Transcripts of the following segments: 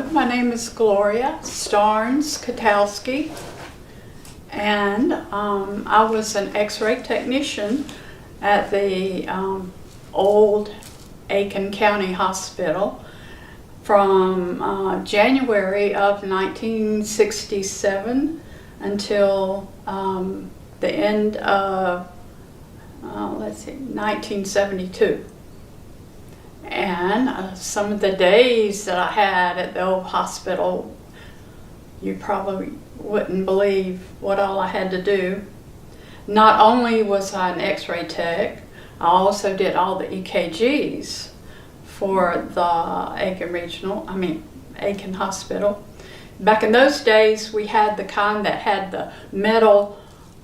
Hello, my name is Gloria Kotowski, and I was an X-ray technician at the old Aiken County Hospital from January of 1967 until the end of 1972. And some of the days that I had at the old hospital, you probably wouldn't believe what all I had to do. Not only was I an X-ray tech, I also did all the EKGs for the Aiken Hospital. Back in those days, we had the kind that had the metal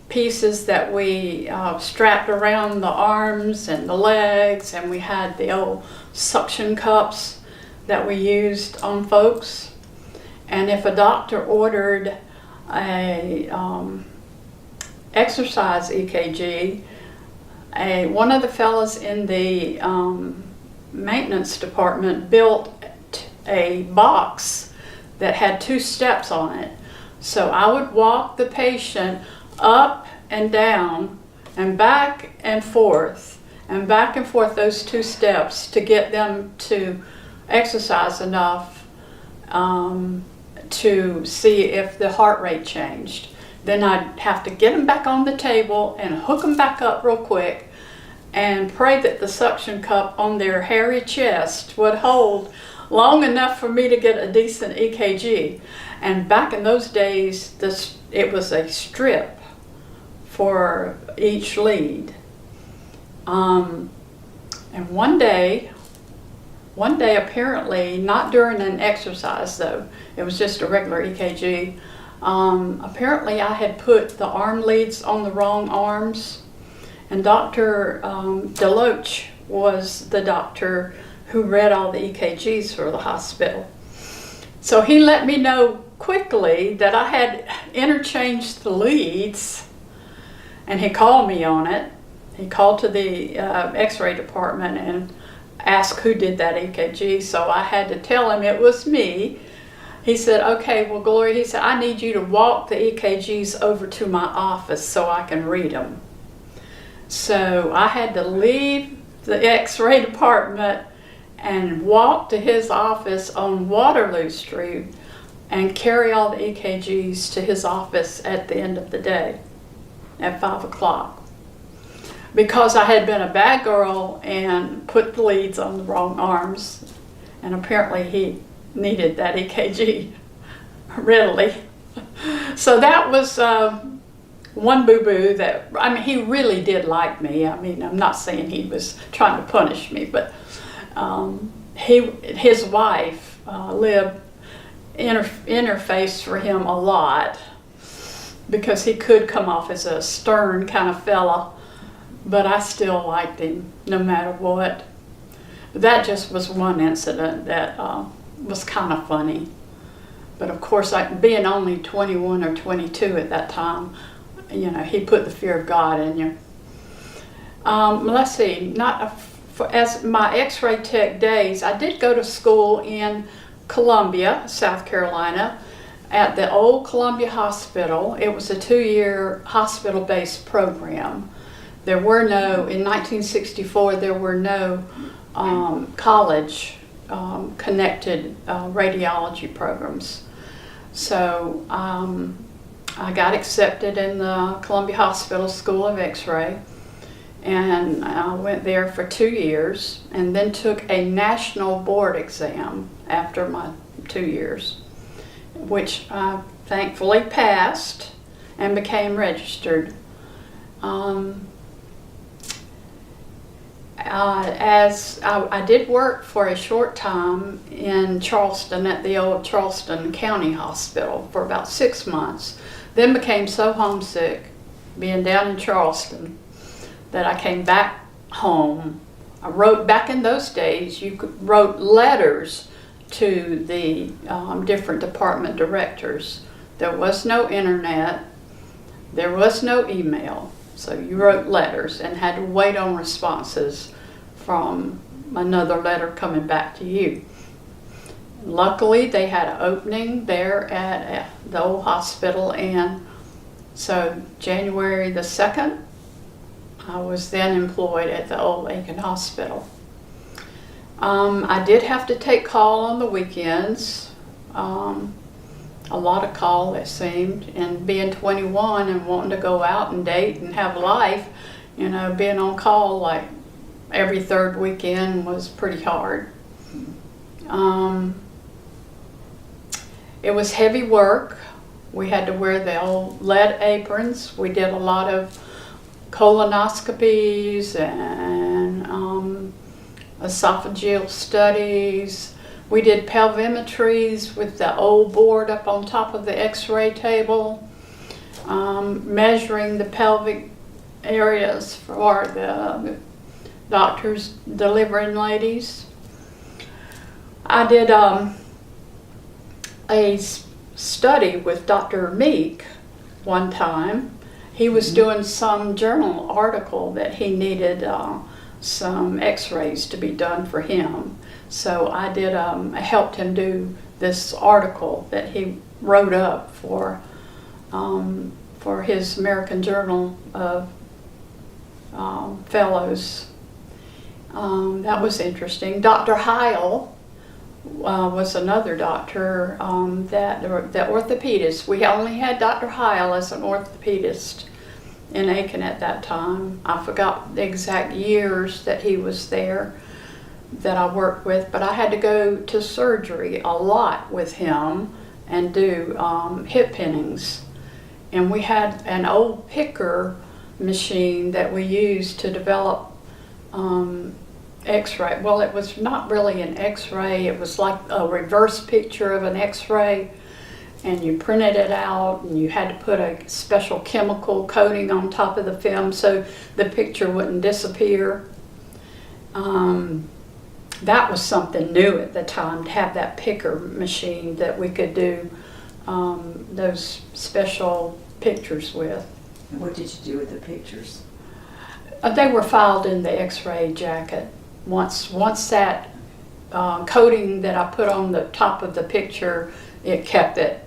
pieces that we strapped around the arms and the legs, and we had the old suction cups that we used on folks. And if a doctor ordered a exercise EKG, one of the fellas in the maintenance department built a box that had 2 steps on it. So I would walk the patient up and down and back and forth those 2 steps to get them to exercise enough to see if the heart rate changed. Then I'd have to get them back on the table and hook them back up real quick and pray that the suction cup on their hairy chest would hold long enough for me to get a decent EKG. And back in those days, it was a strip for each lead. And one day apparently, not during an exercise though, it was just a regular EKG, apparently I had put the arm leads on the wrong arms, and Dr. Deloach was the doctor who read all the EKGs for the hospital. So he let me know quickly that I had interchanged the leads, and he called me on it. He called to the X-ray department and asked who did that EKG, so I had to tell him it was me. He said, okay, well, Gloria, he said, I need you to walk the EKGs over to my office so I can read them. So I had to leave the X-ray department and walk to his office on Waterloo Street and carry all the EKGs to his office at the end of the day at 5 o'clock. Because I had been a bad girl and put the leads on the wrong arms, and apparently he needed that EKG readily. So that was one boo-boo that, he really did like me. I'm not saying he was trying to punish me, but his wife, Lib, interfaced for him a lot because he could come off as a stern kind of fella, but I still liked him no matter what. That just was one incident that was kind of funny. But of course, being only 21 or 22 at that time, he put the fear of God in you. Let's see, as my X-ray tech days, I did go to school in Columbia, South Carolina, at the old Columbia Hospital. It was a 2-year hospital-based program. In 1964, there were no college connected radiology programs. So I got accepted in the Columbia Hospital School of X-ray, and I went there for 2 years and then took a national board exam after my 2 years, which I thankfully passed and became registered. As I did work for a short time in Charleston at the old Charleston County Hospital for about 6 months, then became so homesick being down in Charleston that I came back home. I wrote, back in those days, wrote letters to the different department directors. There was no internet, there was no email. So you wrote letters and had to wait on responses from another letter coming back to you. luckily they had an opening there at the old hospital, and so January the 2nd, I was then employed at the old Aiken Hospital. I did have to take call on the weekends, a lot of call it seemed, and being 21 and wanting to go out and date and have life, you know, being on call like every third weekend was pretty hard. It was heavy work. We had to wear the old lead aprons. We did a lot of colonoscopies and esophageal studies. We did pelvimetries with the old board up on top of the x-ray table, measuring the pelvic areas for the doctors delivering ladies. I did a study with Dr. Meek one time. He was doing some journal article that he needed some x-rays to be done for him. So I did, I helped him do this article that he wrote up for his American Journal of Fellows. That was interesting. Dr. Heil was another doctor, the orthopedist. We only had Dr. Heil as an orthopedist in Aiken at that time. I forgot the exact years that he was there that I worked with, but I had to go to surgery a lot with him and do hip pinnings. And we had an old picker machine that we used to develop x-ray. Well, it was not really an x-ray, it was like a reverse picture of an x-ray, and you printed it out and you had to put a special chemical coating on top of the film so the picture wouldn't disappear. That was something new at the time, to have that picker machine that we could do those special pictures with. And what did you do with the pictures? They were filed in the x-ray jacket. Once that coating that I put on the top of the picture, it kept it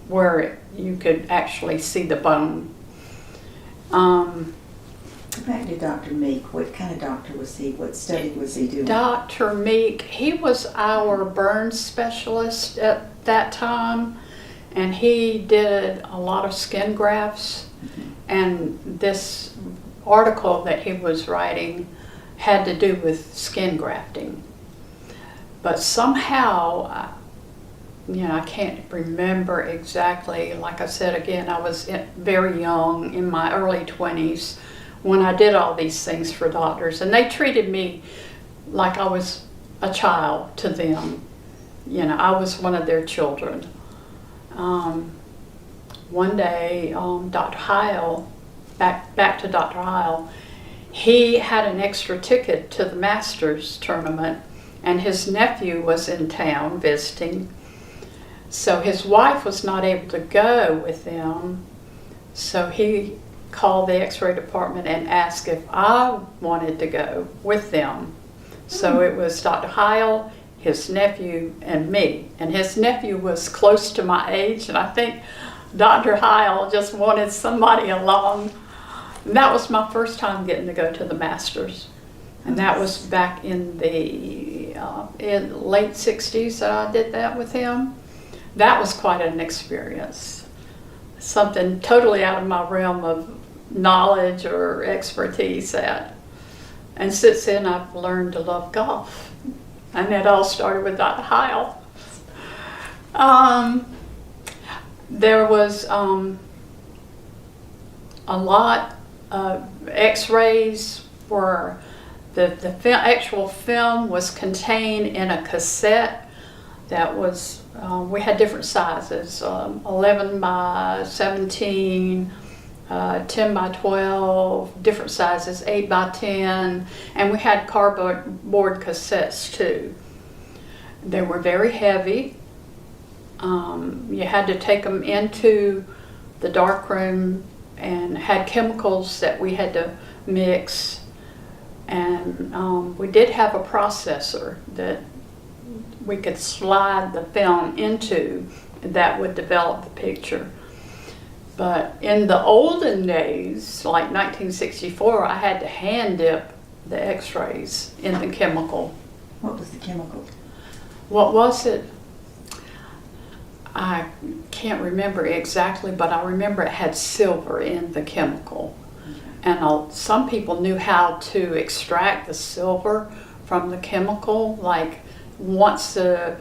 where you could actually see the bone. Back to Dr. Meek. What kind of doctor was he? What study was he doing? Dr. Meek, he was our burn specialist at that time, and he did a lot of skin grafts. And this article that he was writing had to do with skin grafting. But somehow, I can't remember exactly. Like I said again, I was very young, in my early 20s, when I did all these things for doctors. And they treated me like I was a child to them. I was one of their children. One day, Dr. Heil, back to Dr. Heil, he had an extra ticket to the Masters tournament, and his nephew was in town visiting. So his wife was not able to go with them, so he called the x-ray department and asked if I wanted to go with them. So it was Dr. Heil, his nephew, and me. And his nephew was close to my age, and I think Dr. Heil just wanted somebody along. And that was my first time getting to go to the Masters. And that was back in the in late 60s that I did that with him. That was quite an experience. Something totally out of my realm of knowledge or expertise at. And since then I've learned to love golf. And it all started with Dr. Heil. There was a lot of x-rays where the actual film was contained in a cassette that was, we had different sizes, 11 by 17, 10 by 12, different sizes, 8 by 10, and we had cardboard cassettes too. They were very heavy. You had to take them into the dark room and had chemicals that we had to mix. And we did have a processor that we could slide the film into that would develop the picture. But in the olden days, like 1964, I had to hand dip the x-rays in the chemical. What was the chemical? What was it? I can't remember exactly, but I remember it had silver in the chemical. And some people knew how to extract the silver from the chemical. Like once the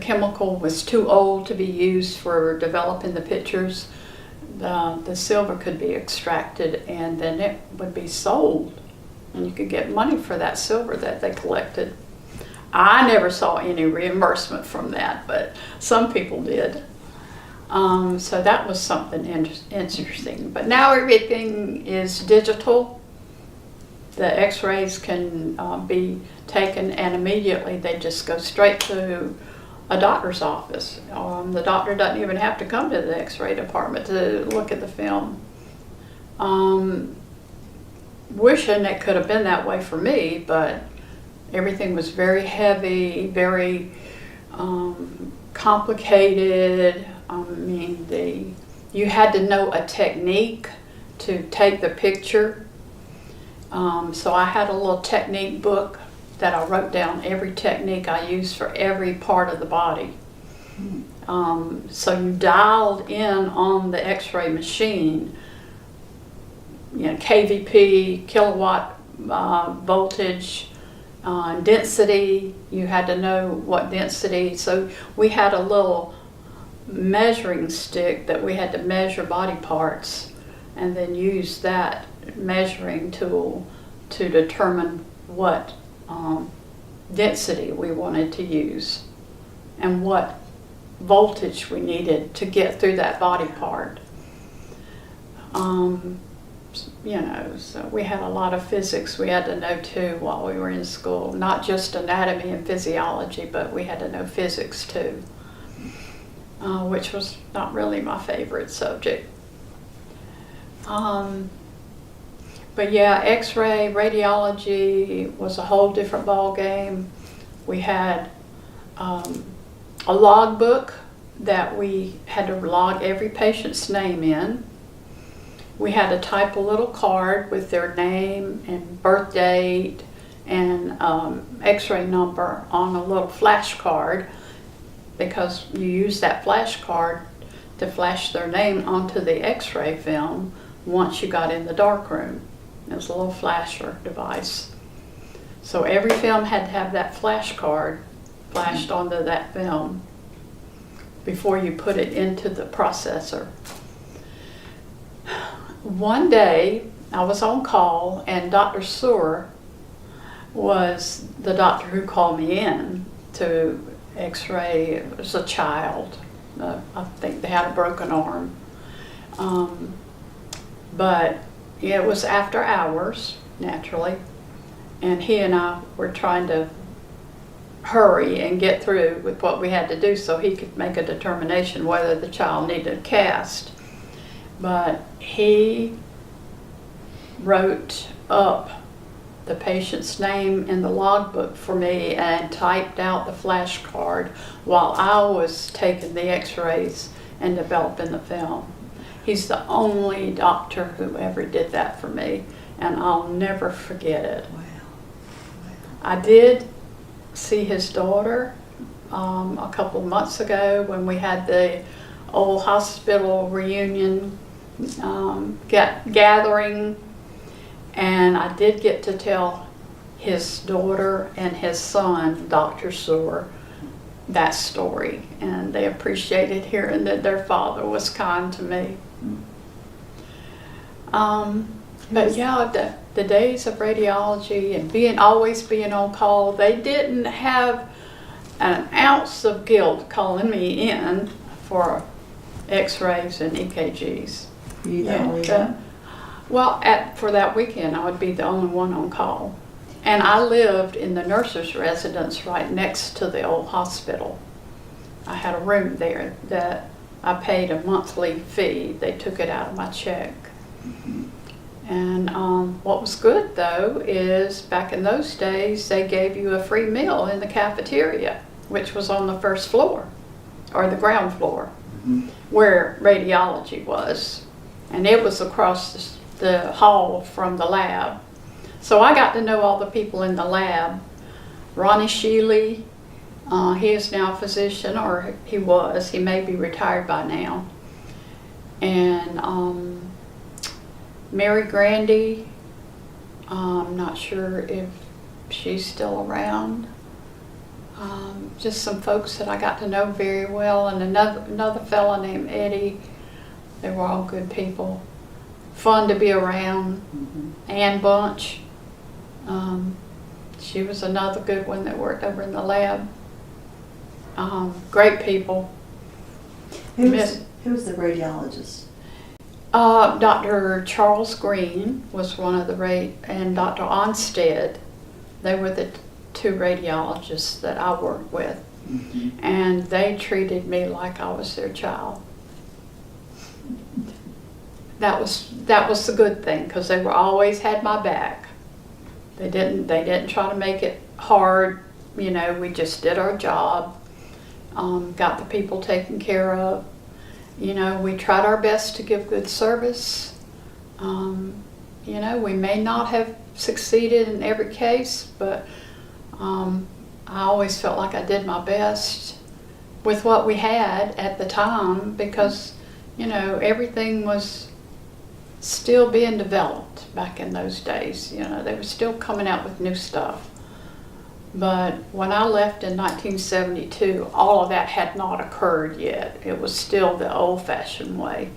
chemical was too old to be used for developing the pictures, the silver could be extracted and then it would be sold. And you could get money for that silver that they collected. I never saw any reimbursement from that, but some people did. So that was something interesting. But now everything is digital. The x-rays can be taken and immediately they just go straight to a doctor's office. The doctor doesn't even have to come to the x-ray department to look at the film. Wishing it could have been that way for me, but everything was very heavy, very complicated. I mean, you had to know a technique to take the picture. So I had a little technique book that I wrote down every technique I used for every part of the body. So you dialed in on the x-ray machine, KVP, kilowatt voltage, density. You had to know what density. So we had a little measuring stick that we had to measure body parts and then use that measuring tool to determine what density we wanted to use and what voltage we needed to get through that body part. So we had a lot of physics we had to know too while we were in school, not just anatomy and physiology, but we had to know physics too, which was not really my favorite subject. But yeah, x-ray, radiology was a whole different ball game. We had a log book that we had to log every patient's name in. We had to type a little card with their name and birth date and x-ray number on a little flash card, because you use that flash card to flash their name onto the x-ray film once you got in the dark room. It was a little flasher device. So every film had to have that flash card flashed onto that film before you put it into the processor. One day I was on call and Dr. Sewer was the doctor who called me in to x-ray. It was a child. I think they had a broken arm. But it was after hours, naturally, and he and I were trying to hurry and get through with what we had to do so he could make a determination whether the child needed a cast. But he wrote up the patient's name in the logbook for me and typed out the flash card while I was taking the x-rays and developing the film. He's the only doctor who ever did that for me, and I'll never forget it. Wow. I did see his daughter a couple of months ago when we had the old hospital reunion gathering, and I did get to tell his daughter and his son, Dr. Sewer, that story, and they appreciated hearing that their father was kind to me. But yeah, the days of radiology and always being on call, they didn't have an ounce of guilt calling me in for x-rays and EKGs. You the only one? Well, for that weekend, I would be the only one on call. And I lived in the nurse's residence right next to the old hospital. I had a room there that I paid a monthly fee. They took it out of my check. And what was good though is back in those days they gave you a free meal in the cafeteria. which was on the first floor, or the ground floor, Mhm. where radiology was. And it was across the hall from the lab. So I got to know all the people in the lab. Ronnie Sheely, he is now a physician, or he was. He may be retired by now. And Mary Grandy, I'm not sure if she's still around. Just some folks that I got to know very well, and another fella named Eddie. They were all good people, fun to be around. Mhm. Ann Bunch, she was another good one that worked over in the lab. Great people. Who Miss- was the radiologist? Dr. Charles Green was one of the and Dr. Onstead. They were the two radiologists that I worked with, Mhm. and they treated me like I was their child. That was the good thing, because they were always had my back. They didn't try to make it hard. You know, we just did our job, got the people taken care of. You know, we tried our best to give good service. You know, we may not have succeeded in every case, but I always felt like I did my best with what we had at the time, because, you know, everything was still being developed back in those days. You know, they were still coming out with new stuff. But when I left in 1972, all of that had not occurred yet. It was still the old-fashioned way.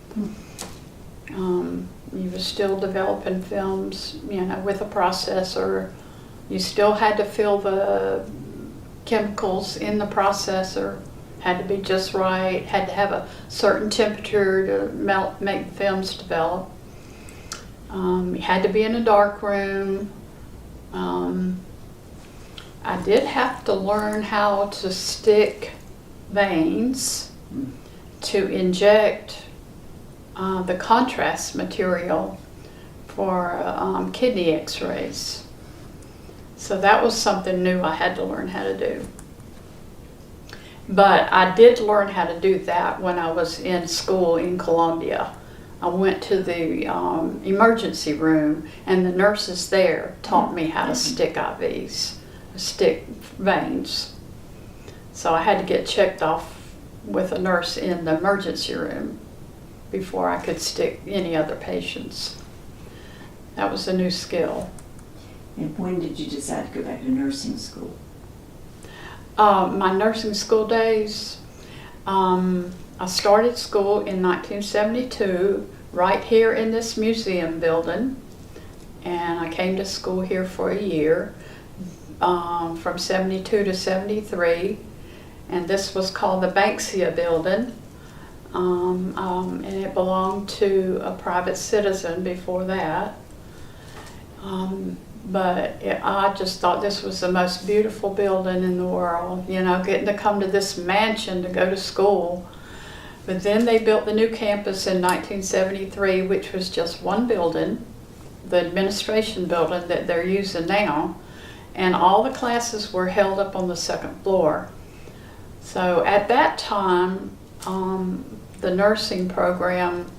You were still developing films, you know, with a processor. You still had to fill the chemicals in the processor. Had to be just right. Had to have a certain temperature to make the films develop. You had to be in a dark room. I did have to learn how to stick veins to inject the contrast material for kidney x-rays. So that was something new I had to learn how to do. But I did learn how to do that when I was in school in Columbia. I went to the emergency room, and the nurses there taught me how to stick IVs, stick veins. So I had to get checked off with a nurse in the emergency room before I could stick any other patients. That was a new skill. And when did you decide to go back to nursing school? My nursing school days, I started school in 1972 right here in this museum building, and I came to school here for a year, from 72 to 73, and this was called the Banksia building, and it belonged to a private citizen before that. But I just thought this was the most beautiful building in the world, you know, getting to come to this mansion to go to school. But then they built the new campus in 1973, which was just one building, the administration building that they're using now, and all the classes were held up on the second floor. So at that time, the nursing program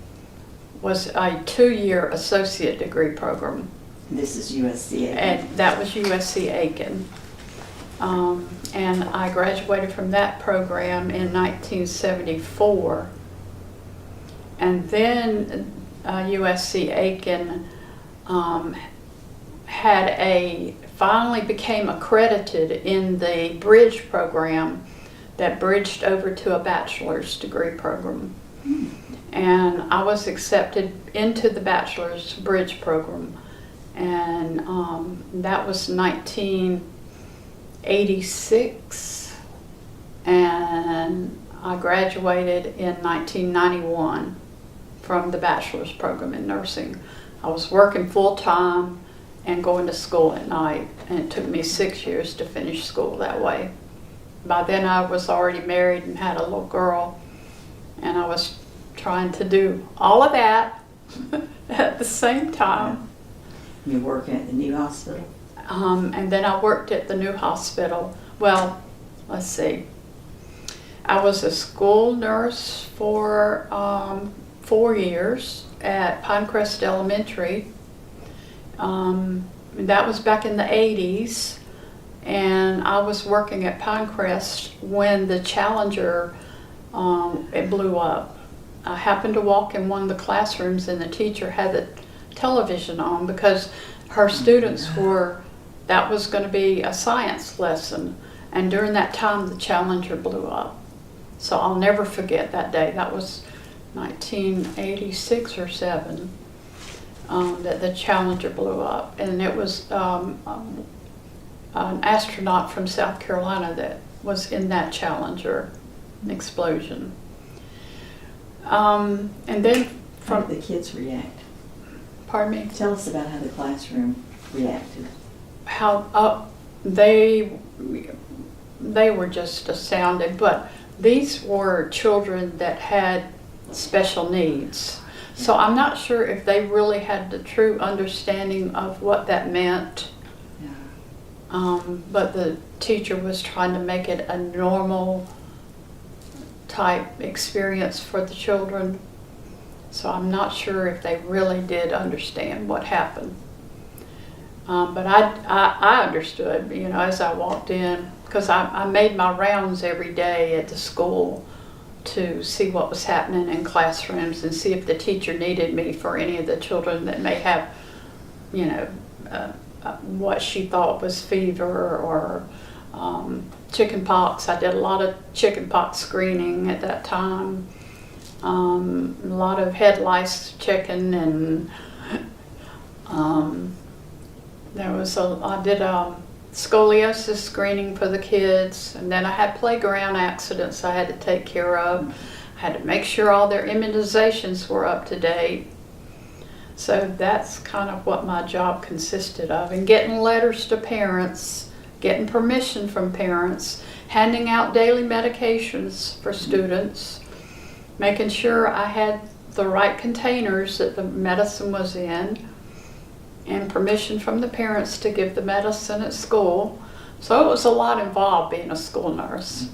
was a 2-year associate degree program. This is USC Aiken. And that was USC Aiken. And I graduated from that program in 1974. And then USC Aiken finally became accredited in the bridge program that bridged over to a bachelor's degree program. And I was accepted into the bachelor's bridge program. And that was 1986, and I graduated in 1991 from the bachelor's program in nursing. I was working full-time and going to school at night, and it took me 6 years to finish school that way. By then I was already married and had a little girl, and I was trying to do all of that at the same time. You working at the new hospital? And then I worked at the new hospital. Well, let's see. I was a school nurse for 4 years at Pinecrest Elementary. That was back in the 80s, and I was working at Pinecrest when the Challenger, it blew up. I happened to walk in one of the classrooms and the teacher had the television on because her students that was going to be a science lesson, and during that time the Challenger blew up. So I'll never forget that day. That was 1986 or 7 that the Challenger blew up, and it was an astronaut from South Carolina that was in that Challenger explosion. And then How did the kids react? Pardon me? Tell us about how the classroom reacted. How they were just astounded, but these were children that had special needs. So I'm not sure if they really had the true understanding of what that meant. Yeah. But the teacher was trying to make it a normal type experience for the children. So I'm not sure if they really did understand what happened. But I understood, as I walked in, because I made my rounds every day at the school to see what was happening in classrooms and see if the teacher needed me for any of the children that may have, what she thought was fever or chicken pox. I did a lot of chicken pox screening at that time. A lot of head lice checking, and I did scoliosis screening for the kids, and then I had playground accidents I had to take care of. I had to make sure all their immunizations were up to date. So that's kind of what my job consisted of, and getting letters to parents, getting permission from parents, handing out daily medications for students, making sure I had the right containers that the medicine was in, and permission from the parents to give the medicine at school. So it was a lot involved being a school nurse.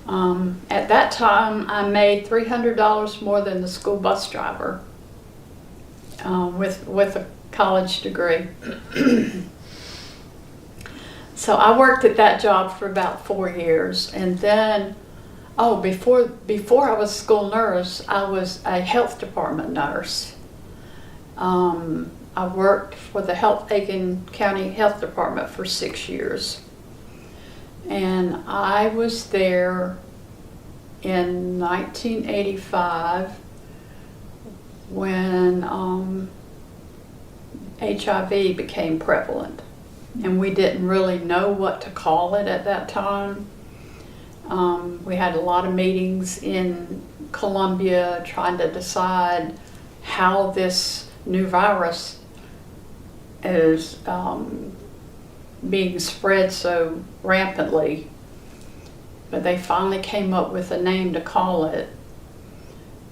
At that time, I made $300 more than the school bus driver with a college degree. So I worked at that job for about 4 years, and then, before I was a school nurse, I was a health department nurse. I worked for the Aiken County Health Department for 6 years. And I was there in 1985 when HIV became prevalent. And we didn't really know what to call it at that time. We had a lot of meetings in Columbia trying to decide how this new virus is being spread so rampantly. But they finally came up with a name to call it.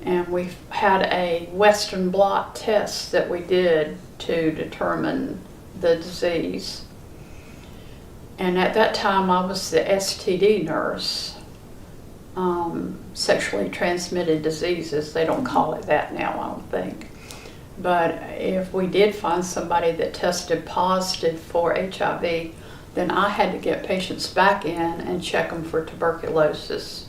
And we had a Western blot test that we did to determine the disease. And at that time I was the STD nurse, sexually transmitted diseases. They don't call it that now, I don't think. But if we did find somebody that tested positive for HIV, then I had to get patients back in and check them for tuberculosis.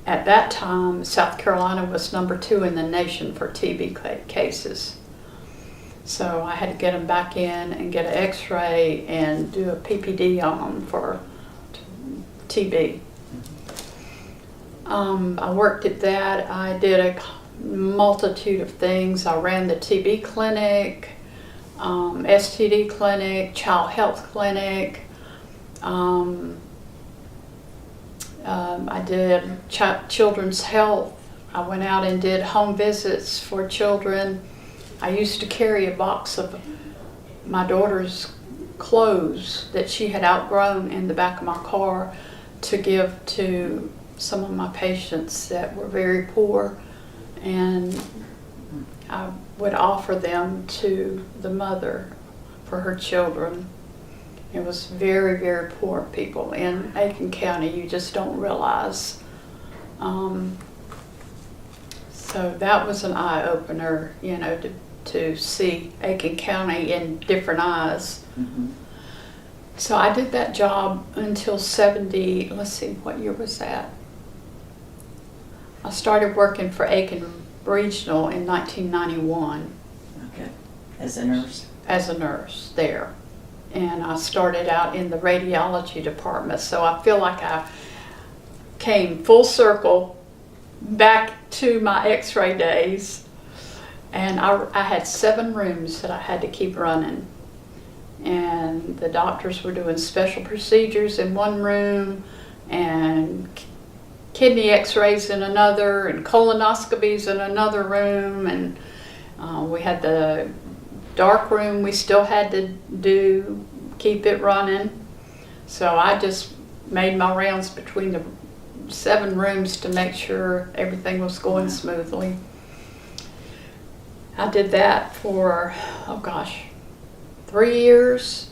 At that time, South Carolina was number 2 in the nation for TB cases. So I had to get them back in and get an x-ray and do a PPD on them for TB. I worked at that. I did a multitude of things. I ran the TB clinic, STD clinic, child health clinic. I did children's health. I went out and did home visits for children. I used to carry a box of my daughter's clothes that she had outgrown in the back of my car to give to some of my patients that were very poor, and I would offer them to the mother for her children. It was very, very poor people in Aiken County. You just don't realize. So that was an eye-opener, you know, to see Aiken County in different eyes. Mm-hmm. So I did that job until 70, let's see, what year was that? I started working for Aiken Regional in 1991. Okay. As a nurse? As a nurse there. And I started out in the radiology department. So I feel like I came full circle back to my x-ray days. And I had 7 rooms that I had to keep running. And the doctors were doing special procedures in one room, and kidney x-rays in another, and colonoscopies in another room. And we had the dark room we still had to keep it running. So I just made my rounds between the 7 rooms to make sure everything was going smoothly. I did that for, 3 years,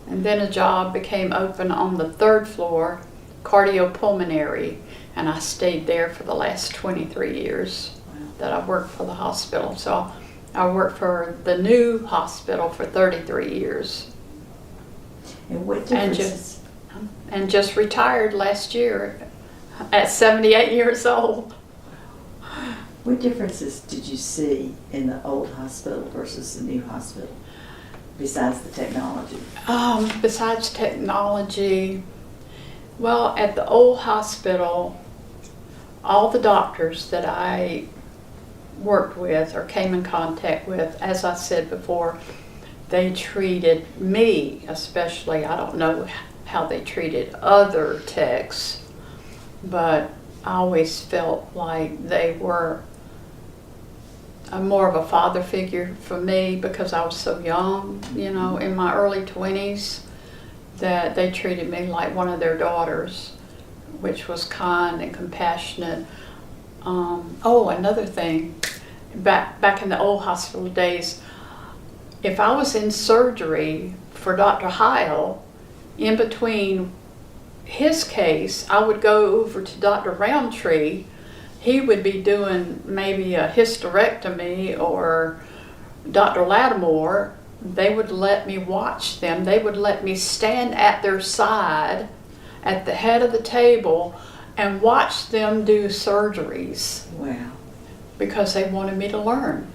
and then a job became open on the 3rd floor, cardiopulmonary, and I stayed there for the last 23 years that I worked for the hospital. So I worked for the new hospital for 33 years. And what differences? And just retired last year at 78 years old. What differences did you see in the old hospital versus the new hospital, besides the technology? Besides technology, well, at the old hospital, all the doctors that I worked with or came in contact with, as I said before, they treated me especially. I don't know how they treated other techs, but I always felt like they were more of a father figure for me because I was so young, you know, in my early 20s, that they treated me like one of their daughters, which was kind and compassionate. Another thing, back in the old hospital days, if I was in surgery for Dr. Heil, in between his case, I would go over to Dr. Roundtree. He would be doing maybe a hysterectomy, or Dr. Lattimore. They would let me watch them. They would let me stand at their side at the head of the table and watch them do surgeries. Wow. Because they wanted me to learn.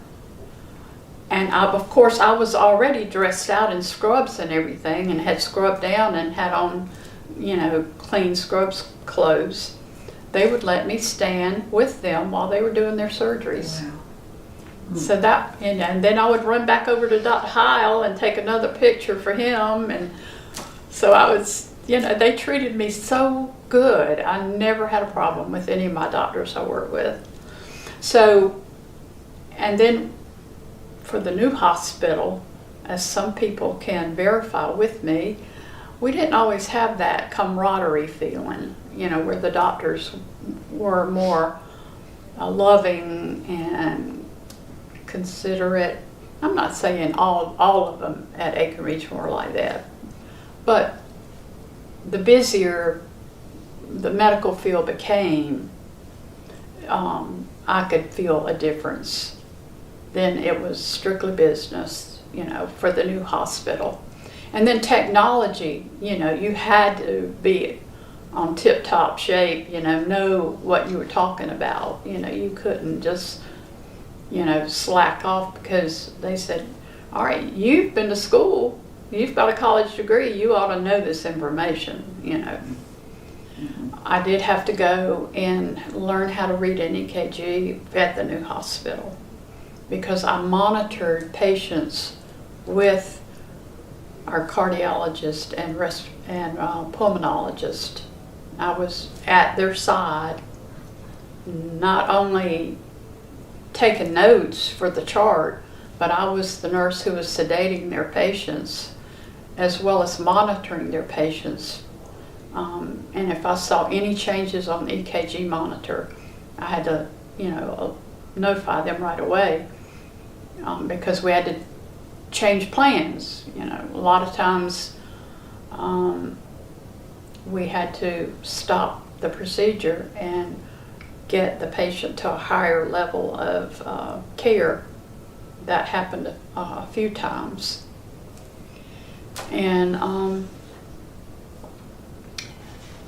And of course I was already dressed out in scrubs and everything, and had scrubbed down and had on, you know, clean scrubs clothes. They would let me stand with them while they were doing their surgeries. Wow. So that, and then I would run back over to Dr. Heil and take another picture for him. And so I was, you know, they treated me so good. I never had a problem with any of my doctors I worked with. So, and then for the new hospital, as some people can verify with me, we didn't always have that camaraderie feeling, you know, where the doctors were more loving and considerate. I'm not saying all of them at Aiken Regional were like that, but the busier the medical field became, I could feel a difference. Then it was strictly business, you know, for the new hospital. And then technology, you know, you had to be on tip-top shape, you know what you were talking about. You know, you couldn't just, you know, slack off because they said, all right, you've been to school, you've got a college degree, you ought to know this information, you know. I did have to go and learn how to read an EKG at the new hospital because I monitored patients with our cardiologist and pulmonologist. I was at their side, not only taking notes for the chart, but I was the nurse who was sedating their patients as well as monitoring their patients. And if I saw any changes on the EKG monitor, I had to, you know, notify them right away because we had to change plans. You know, a lot of times we had to stop the procedure and get the patient to a higher level of care. That happened a few times. And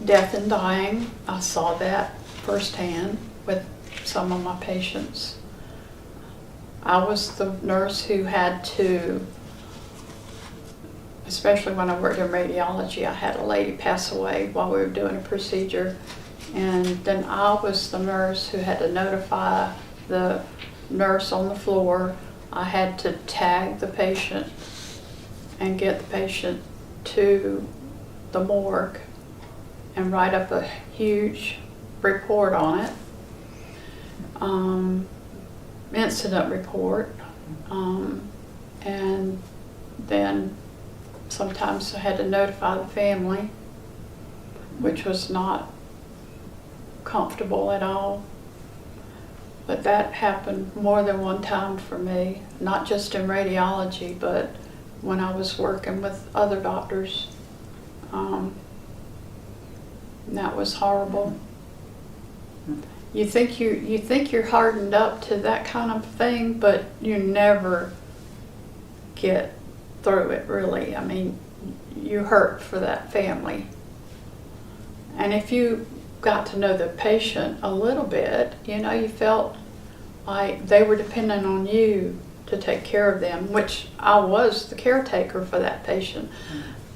death and dying, I saw that firsthand with some of my patients. I was the nurse who had to, especially when I worked in radiology, I had a lady pass away while we were doing a procedure, and then I was the nurse who had to notify the nurse on the floor. I had to tag the patient and get the patient to the morgue and write up a huge report on it, incident report, and then sometimes I had to notify the family, which was not comfortable at all. But that happened more than one time for me, not just in radiology, but when I was working with other doctors. That was horrible. You think you're hardened up to that kind of thing, but you never get through it, really. I mean, you hurt for that family. And if you got to know the patient a little bit, you felt like they were dependent on you to take care of them, which I was the caretaker for that patient.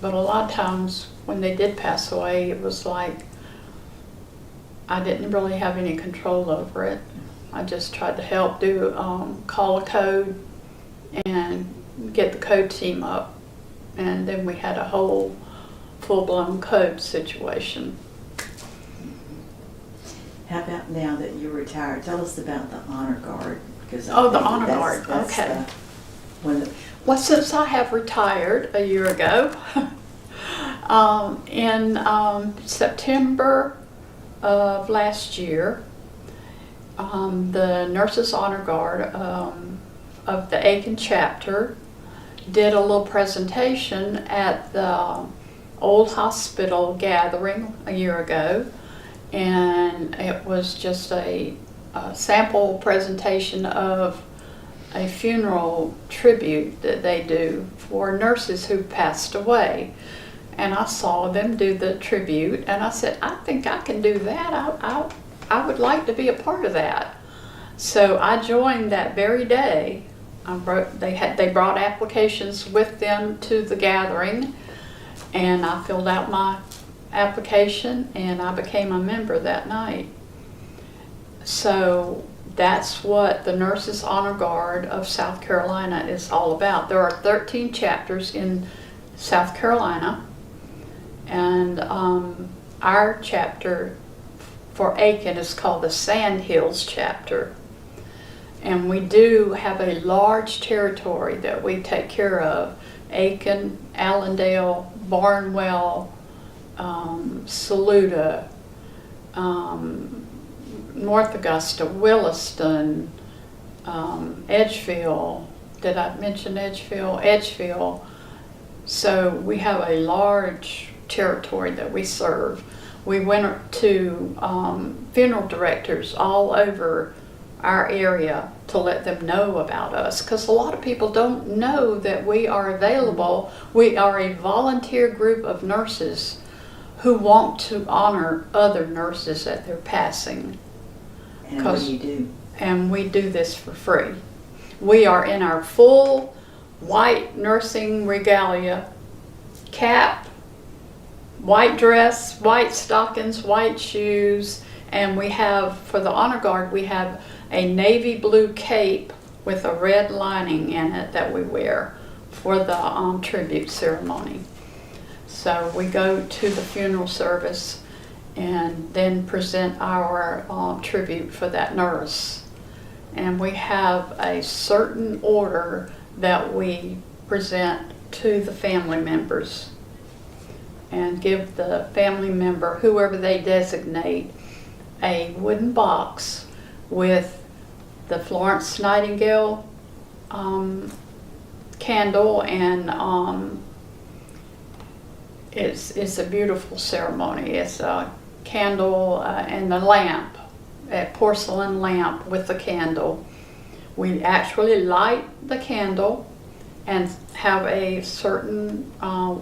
But a lot of times when they did pass away, it was like I didn't really have any control over it. I just tried to help call a code and get the code team up. And then we had a whole full-blown code situation. How about now that you're retired? Tell us about the Honor Guard. The Honor Guard, okay. Well, since I have retired a year ago, in September of last year, the Nurses Honor Guard of the Aiken chapter did a little presentation at the old hospital gathering a year ago, and it was just a sample presentation of a funeral tribute that they do for nurses who passed away. And I saw them do the tribute, and I said, I think I can do that. I would like to be a part of that. So I joined that very day. They brought applications with them to the gathering, and I filled out my application, and I became a member that night. So that's what the Nurses Honor Guard of South Carolina is all about. There are 13 chapters in South Carolina, and our chapter for Aiken is called the Sand Hills chapter. And we do have a large territory that we take care of: Aiken, Allendale, Barnwell, Saluda, North Augusta, Williston, Edgefield. Did I mention Edgefield? Edgefield. So we have a large territory that we serve. We went to funeral directors all over our area to let them know about us, because a lot of people don't know that we are available. We are a volunteer group of nurses who want to honor other nurses at their passing. And what do you do? And we do this for free. We are in our full white nursing regalia, cap, white dress, white stockings, white shoes, and we have, for the Honor Guard, we have a navy blue cape with a red lining in it that we wear for the tribute ceremony. So we go to the funeral service and then present our tribute for that nurse. And we have a certain order that we present to the family members and give the family member, whoever they designate, a wooden box with the Florence Nightingale candle, and it's a beautiful ceremony. It's a candle and a lamp, a porcelain lamp with a candle. We actually light the candle and have a certain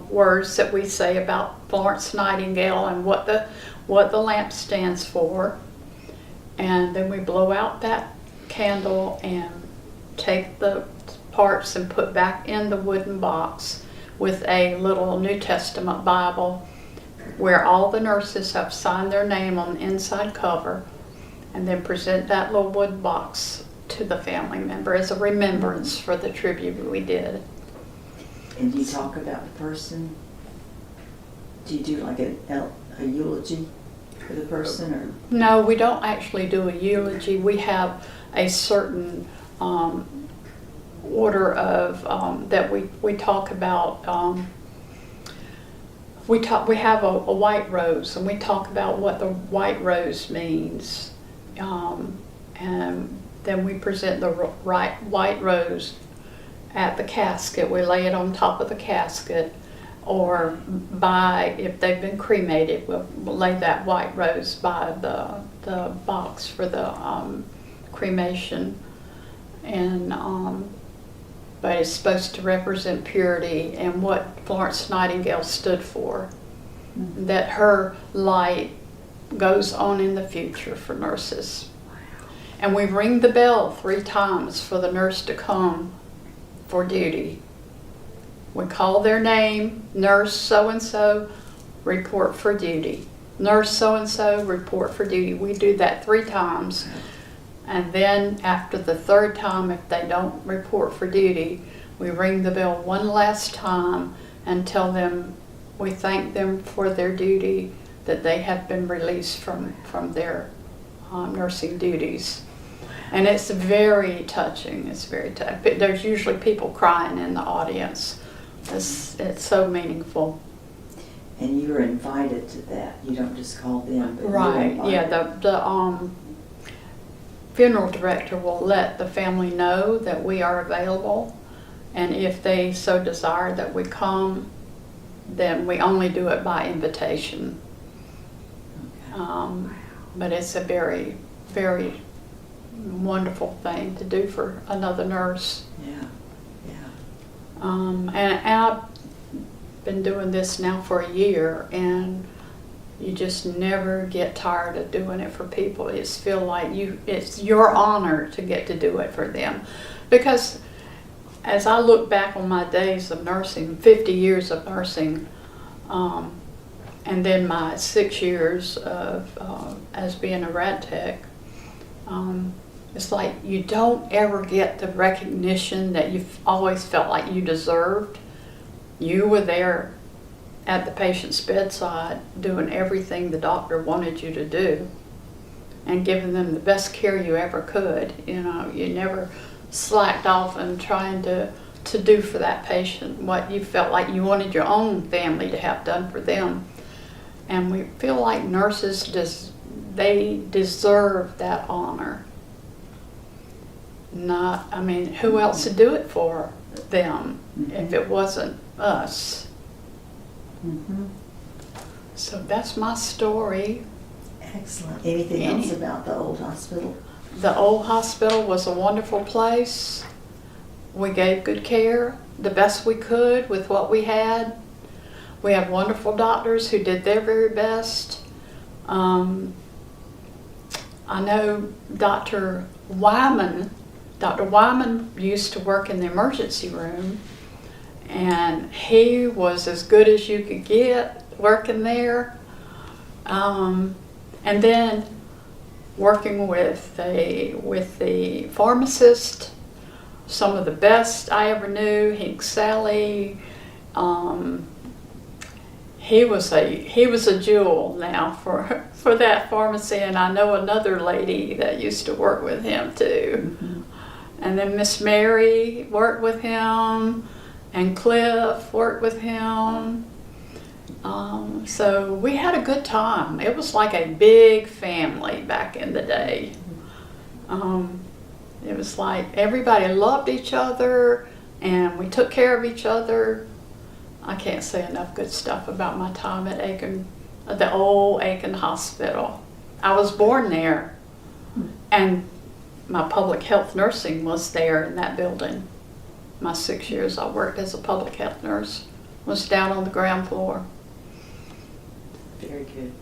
words that we say about Florence Nightingale and what the lamp stands for. And then we blow out that candle and take the parts and put back in the wooden box with a little New Testament Bible where all the nurses have signed their name on the inside cover, and then present that little wood box to the family member as a remembrance for the tribute we did. And do you talk about the person? Do you do like a eulogy for the person, or? No, we don't actually do a eulogy. We have a certain order of that we talk about. We have a white rose, and we talk about what the white rose means, and then we present the white rose at the casket. We lay it on top of the casket, or if they've been cremated, we'll lay that white rose by the box for the cremation, and but it's supposed to represent purity and what Florence Nightingale stood for, that her light goes on in the future for nurses. And we ring the bell 3 times for the nurse to come for duty. We call their name, nurse so-and-so, report for duty. Nurse so-and-so, report for duty. We do that 3 times. And then after the 3rd time, if they don't report for duty, we ring the bell 1 last time and tell them we thank them for their duty, that they have been released from their nursing duties. And it's very touching. It's very touching. There's usually people crying in the audience. It's so meaningful. And you were invited to that. You don't just call them, but right. You're Yeah. The funeral director will let the family know that we are available, and if they so desire that we come, then we only do it by invitation. Okay. But it's a very, very wonderful thing to do for another nurse. Yeah, yeah. And I've been doing this now for a year, and you just never get tired of doing it for people. It's feel like it's your honor to get to do it for them. Because as I look back on my days of nursing, 50 years of nursing, and then my 6 years of as being a rad tech, it's like you don't ever get the recognition that you've always felt like you deserved. You were there at the patient's bedside doing everything the doctor wanted you to do and giving them the best care you ever could. You know, you never slacked off and trying to do for that patient what you felt like you wanted your own family to have done for them. And we feel like nurses, they deserve that honor. Who else would do it for them if it wasn't us? Mm-hmm. So that's my story. Excellent. Anything else about the old hospital? The old hospital was a wonderful place. We gave good care, the best we could with what we had. We had wonderful doctors who did their very best. I know Dr. Wyman used to work in the emergency room, and he was as good as you could get working there. And then working with the pharmacist, some of the best I ever knew, Hank Sally. He was a jewel now for that pharmacy, and I know another lady that used to work with him too. Mm-hmm. And then Miss Mary worked with him, and Cliff worked with him. So we had a good time. It was like a big family back in the day. It was like everybody loved each other, and we took care of each other. I can't say enough good stuff about my time at Aiken, the old Aiken Hospital. I was born there, and my public health nursing was there in that building. My 6 years I worked as a public health nurse was down on the ground floor. Very good.